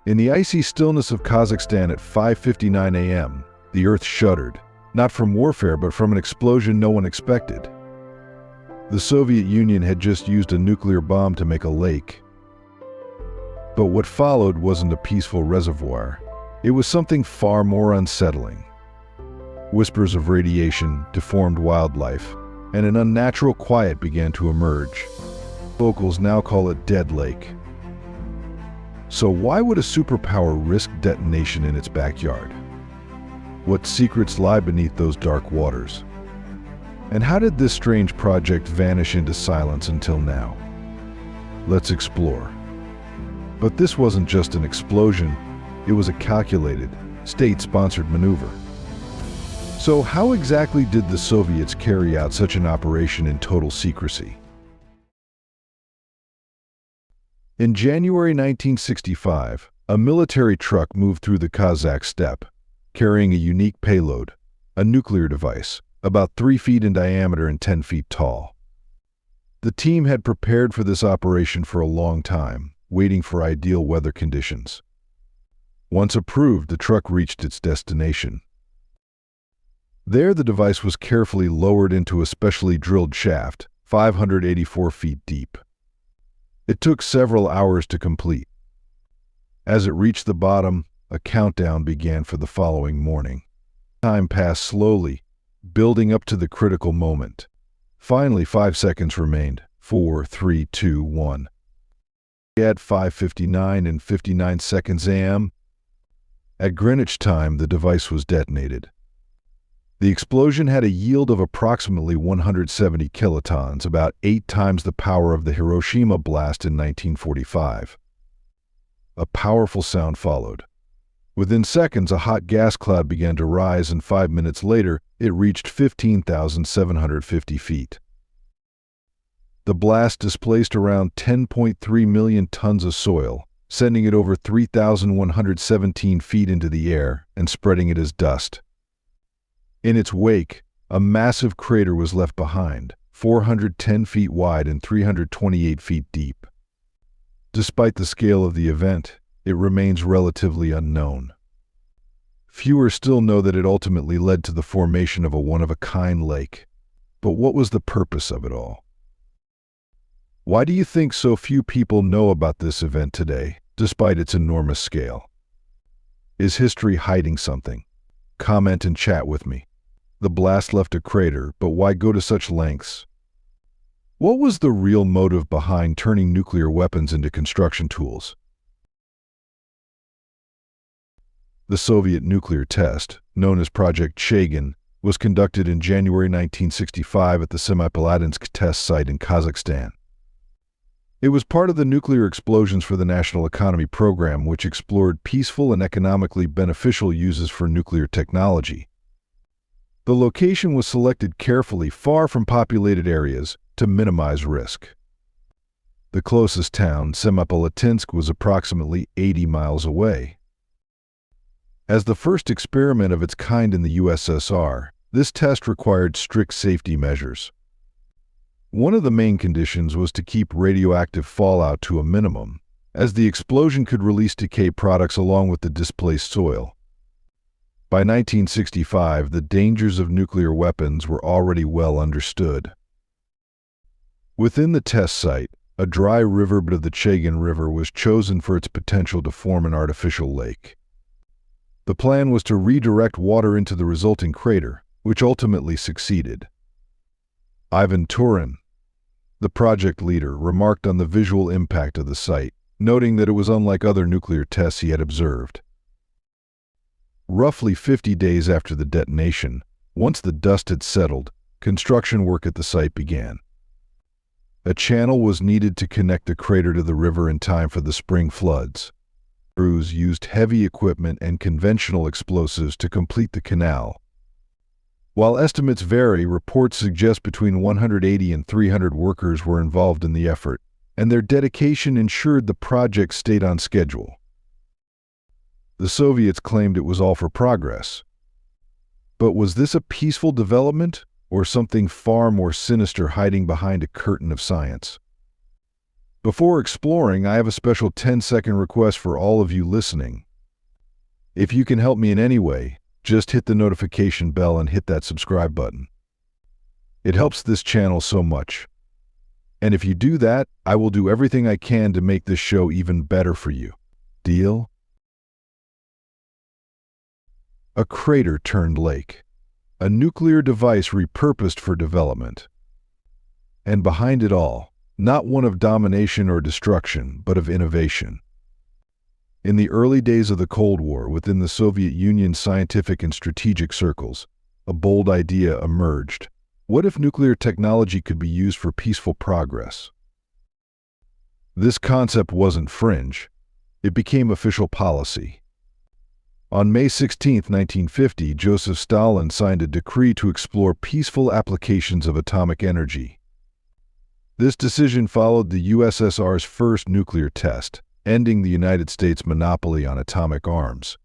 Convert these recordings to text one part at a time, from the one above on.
In the icy stillness of Kazakhstan at 5:59 a.m., the earth shuddered, not from warfare but from an explosion no one expected. The Soviet Union had just used a nuclear bomb to make a lake. But what followed wasn't a peaceful reservoir. It was something far more unsettling. Whispers of radiation, deformed wildlife, and an unnatural quiet began to emerge. Locals now call it Dead Lake. So why would a superpower risk detonation in its backyard? What secrets lie beneath those dark waters? And how did this strange project vanish into silence until now? Let's explore. But this wasn't just an explosion, it was a calculated, state-sponsored maneuver. So how exactly did the Soviets carry out such an operation in total secrecy? In January 1965, a military truck moved through the Kazakh steppe, carrying a unique payload, a nuclear device, about 3 feet in diameter and 10 feet tall. The team had prepared for this operation for a long time, waiting for ideal weather conditions. Once approved, the truck reached its destination. There, the device was carefully lowered into a specially drilled shaft, 584 feet deep. It took several hours to complete. As it reached the bottom, a countdown began for the following morning. Time passed slowly, building up to the critical moment. Finally, 5 seconds remained. 4, 3, 2, 1. At 5:59 and 59 seconds a.m., at Greenwich time, the device was detonated. The explosion had a yield of approximately 170 kilotons, about 8 times the power of the Hiroshima blast in 1945. A powerful sound followed. Within seconds, a hot gas cloud began to rise, and 5 minutes later, it reached 15,750 feet. The blast displaced around 10.3 million tons of soil, sending it over 3,117 feet into the air and spreading it as dust. In its wake, a massive crater was left behind, 410 feet wide and 328 feet deep. Despite the scale of the event, it remains relatively unknown. Fewer still know that it ultimately led to the formation of a one-of-a-kind lake. But what was the purpose of it all? Why do you think so few people know about this event today, despite its enormous scale? Is history hiding something? Comment and chat with me. The blast left a crater, but why go to such lengths? What was the real motive behind turning nuclear weapons into construction tools? The Soviet nuclear test, known as Project Chagan, was conducted in January 1965 at the Semipalatinsk test site in Kazakhstan. It was part of the Nuclear Explosions for the National Economy program, which explored peaceful and economically beneficial uses for nuclear technology. The location was selected carefully, far from populated areas, to minimize risk. The closest town, Semipalatinsk, was approximately 80 miles away. As the first experiment of its kind in the USSR, this test required strict safety measures. One of the main conditions was to keep radioactive fallout to a minimum, as the explosion could release decay products along with the displaced soil. By 1965, the dangers of nuclear weapons were already well understood. Within the test site, a dry riverbed of the Chagan River was chosen for its potential to form an artificial lake. The plan was to redirect water into the resulting crater, which ultimately succeeded. Ivan Turin, the project leader, remarked on the visual impact of the site, noting that it was unlike other nuclear tests he had observed. Roughly 50 days after the detonation, once the dust had settled, construction work at the site began. A channel was needed to connect the crater to the river in time for the spring floods. Crews used heavy equipment and conventional explosives to complete the canal. While estimates vary, reports suggest between 180 and 300 workers were involved in the effort, and their dedication ensured the project stayed on schedule. The Soviets claimed it was all for progress. But was this a peaceful development, or something far more sinister hiding behind a curtain of science? Before exploring, I have a special 10-second request for all of you listening. If you can help me in any way, just hit the notification bell and hit that subscribe button. It helps this channel so much. And if you do that, I will do everything I can to make this show even better for you. Deal? A crater turned lake. A nuclear device repurposed for development. And behind it all, not one of domination or destruction, but of innovation. In the early days of the Cold War, within the Soviet Union's scientific and strategic circles, a bold idea emerged. What if nuclear technology could be used for peaceful progress? This concept wasn't fringe. It became official policy. On May 16, 1950, Joseph Stalin signed a decree to explore peaceful applications of atomic energy. This decision followed the USSR's first nuclear test, ending the United States' monopoly on atomic arms.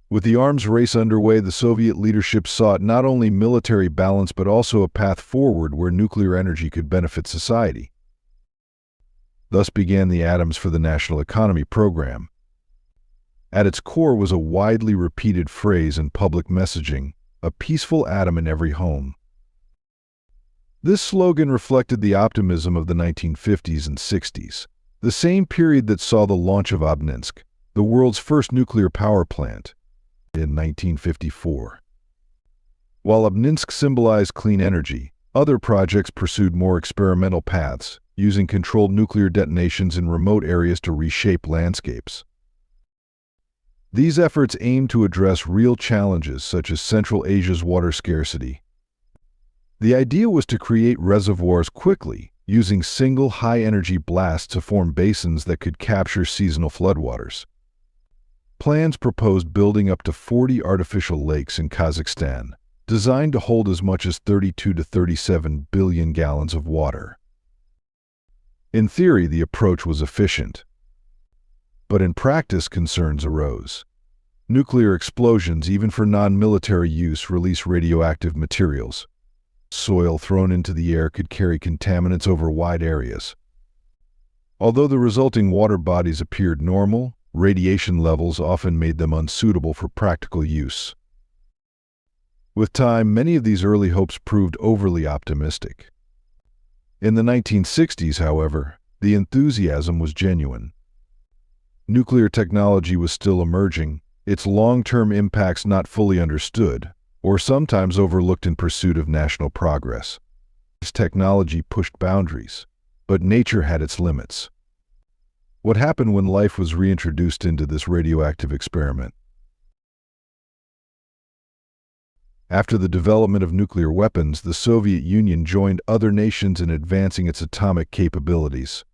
With the arms race underway, the Soviet leadership sought not only military balance but also a path forward where nuclear energy could benefit society. Thus began the Atoms for the National Economy program. At its core was a widely repeated phrase in public messaging, a peaceful atom in every home. This slogan reflected the optimism of the 1950s and 60s. The same period that saw the launch of Obninsk, the world's first nuclear power plant, in 1954. While Obninsk symbolized clean energy, other projects pursued more experimental paths, using controlled nuclear detonations in remote areas to reshape landscapes. These efforts aimed to address real challenges such as Central Asia's water scarcity. The idea was to create reservoirs quickly, using single high-energy blasts to form basins that could capture seasonal floodwaters. Plans proposed building up to 40 artificial lakes in Kazakhstan, designed to hold as much as 32 to 37 billion gallons of water. In theory, the approach was efficient. But in practice, concerns arose. Nuclear explosions, even for non-military use, release radioactive materials. Soil thrown into the air could carry contaminants over wide areas. Although the resulting water bodies appeared normal, radiation levels often made them unsuitable for practical use. With time, many of these early hopes proved overly optimistic. In the 1960s, however, the enthusiasm was genuine. Nuclear technology was still emerging, its long-term impacts not fully understood, or sometimes overlooked in pursuit of national progress. This technology pushed boundaries, but nature had its limits. What happened when life was reintroduced into this radioactive experiment? After the development of nuclear weapons, the Soviet Union joined other nations in advancing its atomic capabilities.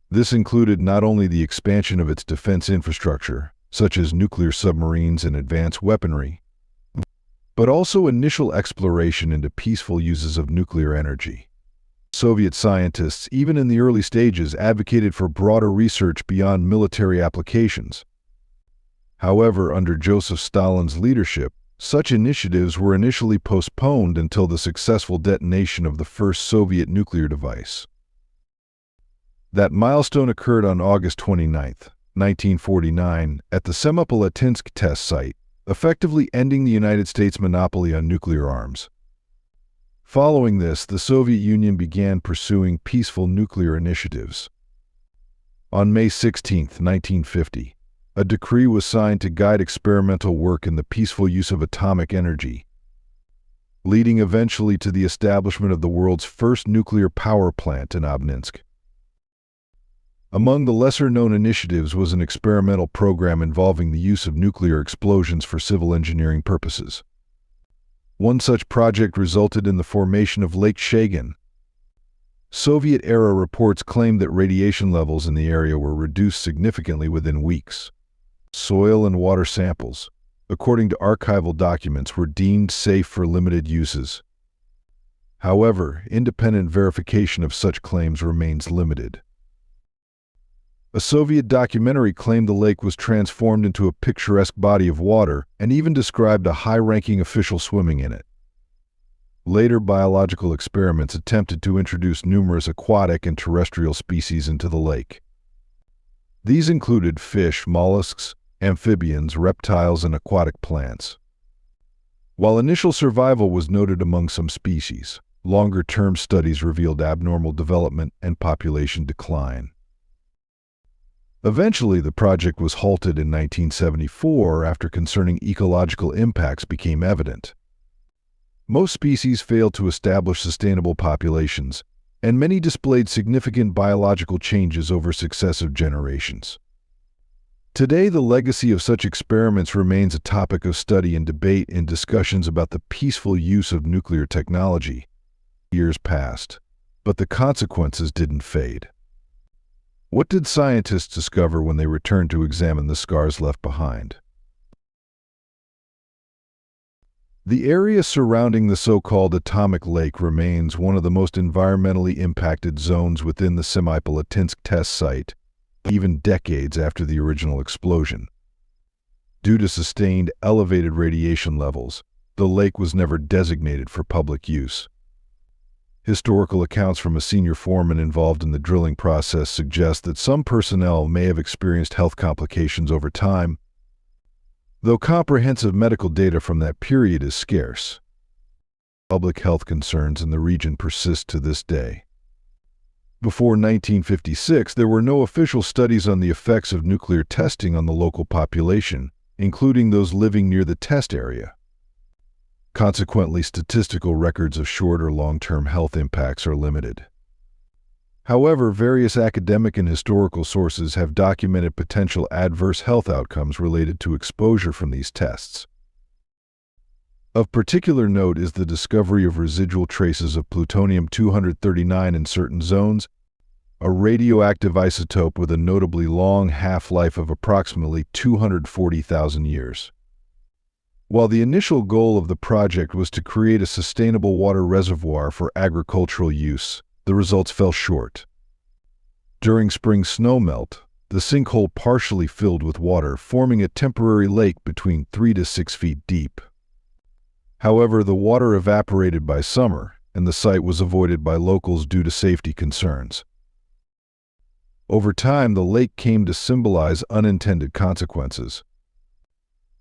This included not only the expansion of its defense infrastructure, such as nuclear submarines and advanced weaponry, but also initial exploration into peaceful uses of nuclear energy. Soviet scientists, even in the early stages, advocated for broader research beyond military applications. However, under Joseph Stalin's leadership, such initiatives were initially postponed until the successful detonation of the first Soviet nuclear device. That milestone occurred on August 29, 1949, at the Semipalatinsk test site, effectively ending the United States' monopoly on nuclear arms. Following this, the Soviet Union began pursuing peaceful nuclear initiatives. On May 16, 1950, a decree was signed to guide experimental work in the peaceful use of atomic energy, leading eventually to the establishment of the world's first nuclear power plant in Obninsk. Among the lesser-known initiatives was an experimental program involving the use of nuclear explosions for civil engineering purposes. One such project resulted in the formation of Lake Chagan. Soviet-era reports claimed that radiation levels in the area were reduced significantly within weeks. Soil and water samples, according to archival documents, were deemed safe for limited uses. However, independent verification of such claims remains limited. A Soviet documentary claimed the lake was transformed into a picturesque body of water and even described a high-ranking official swimming in it. Later biological experiments attempted to introduce numerous aquatic and terrestrial species into the lake. These included fish, mollusks, amphibians, reptiles, and aquatic plants. While initial survival was noted among some species, longer-term studies revealed abnormal development and population decline. Eventually, the project was halted in 1974 after concerning ecological impacts became evident. Most species failed to establish sustainable populations, and many displayed significant biological changes over successive generations. Today, the legacy of such experiments remains a topic of study and debate in discussions about the peaceful use of nuclear technology. Years passed, but the consequences didn't fade. What did scientists discover when they returned to examine the scars left behind? The area surrounding the so-called atomic lake remains one of the most environmentally impacted zones within the Semipalatinsk test site, even decades after the original explosion. Due to sustained elevated radiation levels, the lake was never designated for public use. Historical accounts from a senior foreman involved in the drilling process suggest that some personnel may have experienced health complications over time, though comprehensive medical data from that period is scarce. Public health concerns in the region persist to this day. Before 1956, there were no official studies on the effects of nuclear testing on the local population, including those living near the test area. Consequently, statistical records of short or long-term health impacts are limited. However, various academic and historical sources have documented potential adverse health outcomes related to exposure from these tests. Of particular note is the discovery of residual traces of plutonium-239 in certain zones, a radioactive isotope with a notably long half-life of approximately 240,000 years. While the initial goal of the project was to create a sustainable water reservoir for agricultural use, the results fell short. During spring snowmelt, the sinkhole partially filled with water, forming a temporary lake between 3 to 6 feet deep. However, the water evaporated by summer, and the site was avoided by locals due to safety concerns. Over time, the lake came to symbolize unintended consequences.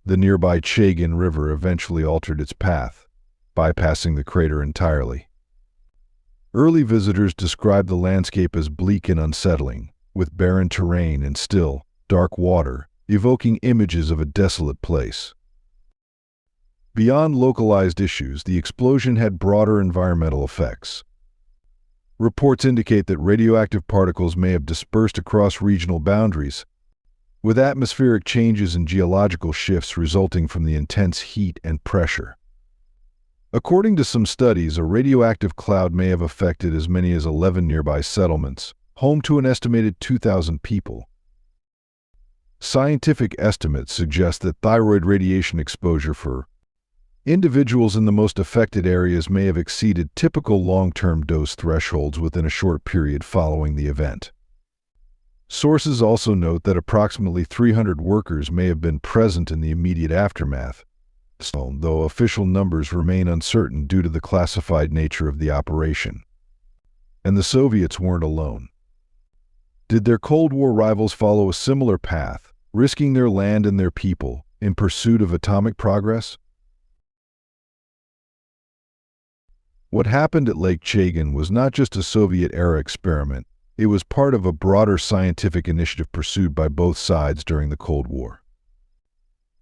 The nearby Chagan River eventually altered its path, bypassing the crater entirely. Early visitors described the landscape as bleak and unsettling, with barren terrain and still, dark water, evoking images of a desolate place. Beyond localized issues, the explosion had broader environmental effects. Reports indicate that radioactive particles may have dispersed across regional boundaries, with atmospheric changes and geological shifts resulting from the intense heat and pressure. According to some studies, a radioactive cloud may have affected as many as 11 nearby settlements, home to an estimated 2,000 people. Scientific estimates suggest that thyroid radiation exposure for individuals in the most affected areas may have exceeded typical long-term dose thresholds within a short period following the event. Sources also note that approximately 300 workers may have been present in the immediate aftermath, though official numbers remain uncertain due to the classified nature of the operation. And the Soviets weren't alone. Did their Cold War rivals follow a similar path, risking their land and their people in pursuit of atomic progress? What happened at Lake Chagan was not just a Soviet-era experiment, it was part of a broader scientific initiative pursued by both sides during the Cold War.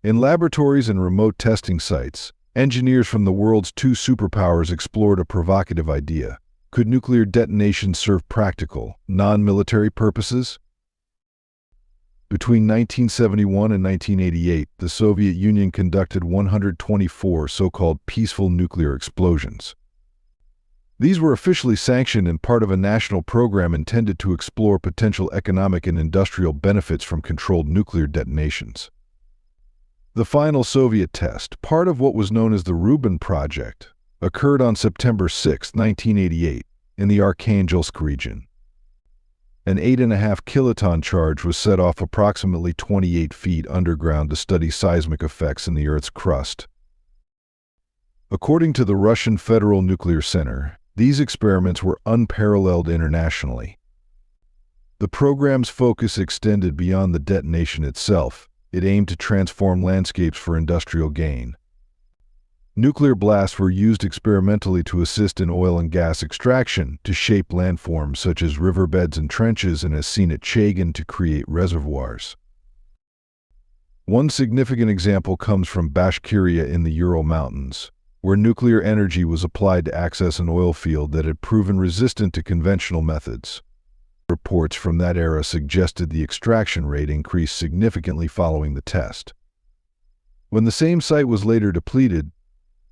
In laboratories and remote testing sites, engineers from the world's two superpowers explored a provocative idea. Could nuclear detonation serve practical, non-military purposes? Between 1971 and 1988, the Soviet Union conducted 124 so-called peaceful nuclear explosions. These were officially sanctioned and part of a national program intended to explore potential economic and industrial benefits from controlled nuclear detonations. The final Soviet test, part of what was known as the Rubin Project, occurred on September 6, 1988, in the Arkhangelsk region. An 8.5 kiloton charge was set off approximately 28 feet underground to study seismic effects in the Earth's crust. According to the Russian Federal Nuclear Center, these experiments were unparalleled internationally. The program's focus extended beyond the detonation itself. It aimed to transform landscapes for industrial gain. Nuclear blasts were used experimentally to assist in oil and gas extraction, to shape landforms such as riverbeds and trenches, and as seen at Chagan, to create reservoirs. One significant example comes from Bashkiria in the Ural Mountains, where nuclear energy was applied to access an oil field that had proven resistant to conventional methods. Reports from that era suggested the extraction rate increased significantly following the test. When the same site was later depleted,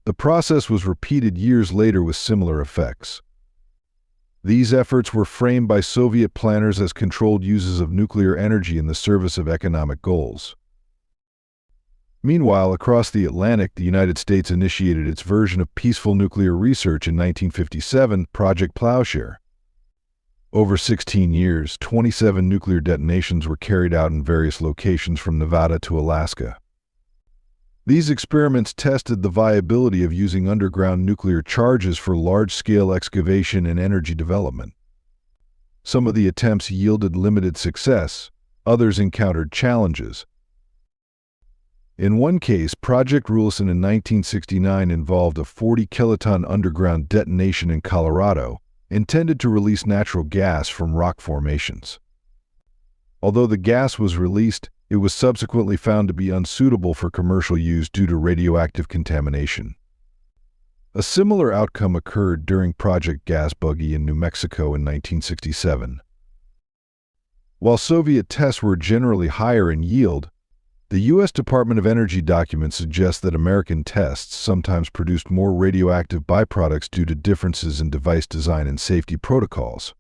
the process was repeated years later with similar effects. These efforts were framed by Soviet planners as controlled uses of nuclear energy in the service of economic goals. Meanwhile, across the Atlantic, the United States initiated its version of peaceful nuclear research in 1957, Project Plowshare. Over 16 years, 27 nuclear detonations were carried out in various locations from Nevada to Alaska. These experiments tested the viability of using underground nuclear charges for large-scale excavation and energy development. Some of the attempts yielded limited success, others encountered challenges. In one case, Project Rulison in 1969 involved a 40-kiloton underground detonation in Colorado, intended to release natural gas from rock formations. Although the gas was released, it was subsequently found to be unsuitable for commercial use due to radioactive contamination. A similar outcome occurred during Project Gas Buggy in New Mexico in 1967. While Soviet tests were generally higher in yield, the U.S. Department of Energy documents suggest that American tests sometimes produced more radioactive byproducts due to differences in device design and safety protocols.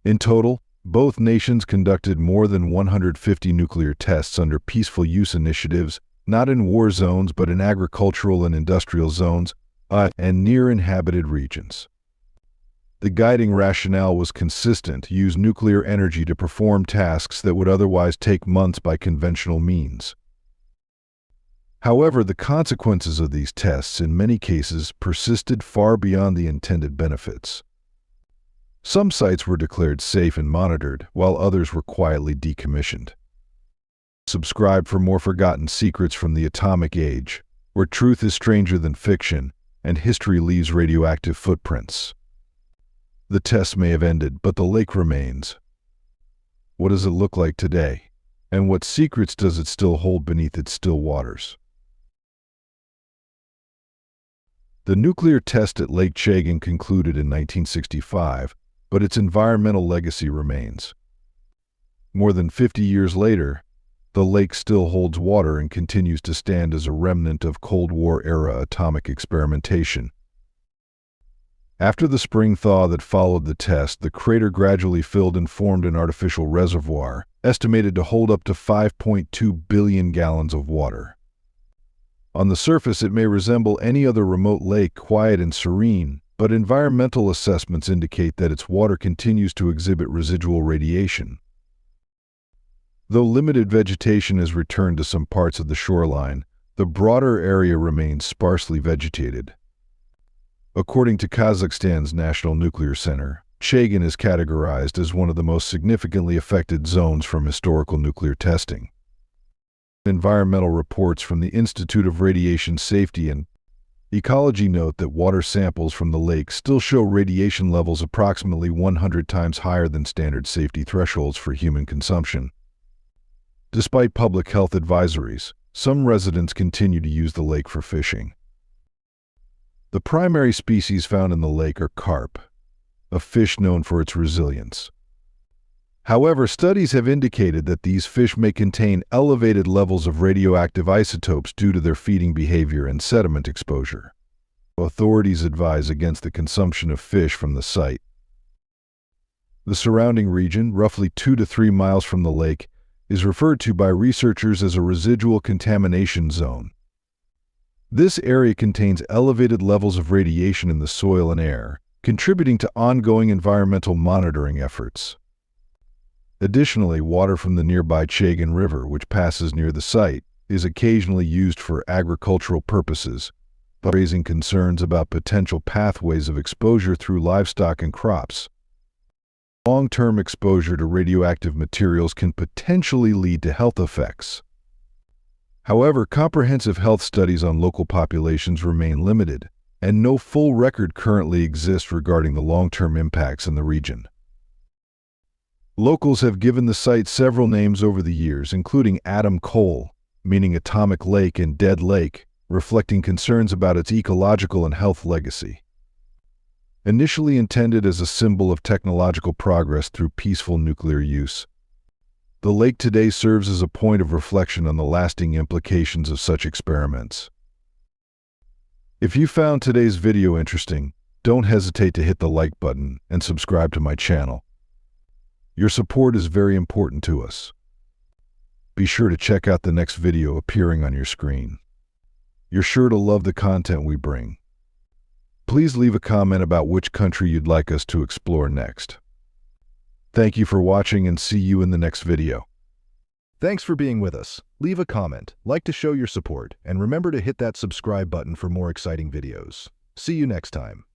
In total, both nations conducted more than 150 nuclear tests under peaceful use initiatives, not in war zones but in agricultural and industrial zones, and near inhabited regions. The guiding rationale was consistent: use nuclear energy to perform tasks that would otherwise take months by conventional means. However, the consequences of these tests in many cases persisted far beyond the intended benefits. Some sites were declared safe and monitored, while others were quietly decommissioned. Subscribe for more forgotten secrets from the atomic age, where truth is stranger than fiction, and history leaves radioactive footprints. The tests may have ended, but the lake remains. What does it look like today? And what secrets does it still hold beneath its still waters? The nuclear test at Lake Chagan concluded in 1965, but its environmental legacy remains. More than 50 years later, the lake still holds water and continues to stand as a remnant of Cold War-era atomic experimentation. After the spring thaw that followed the test, the crater gradually filled and formed an artificial reservoir, estimated to hold up to 5.2 billion gallons of water. On the surface, it may resemble any other remote lake, quiet and serene, but environmental assessments indicate that its water continues to exhibit residual radiation. Though limited vegetation has returned to some parts of the shoreline, the broader area remains sparsely vegetated. According to Kazakhstan's National Nuclear Center, Chagan is categorized as one of the most significantly affected zones from historical nuclear testing. Environmental reports from the Institute of Radiation Safety and Ecology note that water samples from the lake still show radiation levels approximately 100 times higher than standard safety thresholds for human consumption. Despite public health advisories, some residents continue to use the lake for fishing. The primary species found in the lake are carp, a fish known for its resilience. However, studies have indicated that these fish may contain elevated levels of radioactive isotopes due to their feeding behavior and sediment exposure. Authorities advise against the consumption of fish from the site. The surrounding region, roughly 2 to 3 miles from the lake, is referred to by researchers as a residual contamination zone. This area contains elevated levels of radiation in the soil and air, contributing to ongoing environmental monitoring efforts. Additionally, water from the nearby Chagan River, which passes near the site, is occasionally used for agricultural purposes, raising concerns about potential pathways of exposure through livestock and crops. Long-term exposure to radioactive materials can potentially lead to health effects. However, comprehensive health studies on local populations remain limited, and no full record currently exists regarding the long-term impacts in the region. Locals have given the site several names over the years, including Atom Kol, meaning atomic lake, and Dead Lake, reflecting concerns about its ecological and health legacy. Initially intended as a symbol of technological progress through peaceful nuclear use, the lake today serves as a point of reflection on the lasting implications of such experiments. If you found today's video interesting, don't hesitate to hit the like button and subscribe to my channel. Your support is very important to us. Be sure to check out the next video appearing on your screen. You're sure to love the content we bring. Please leave a comment about which country you'd like us to explore next. Thank you for watching and see you in the next video. Thanks for being with us. Leave a comment, like to show your support, and remember to hit that subscribe button for more exciting videos. See you next time.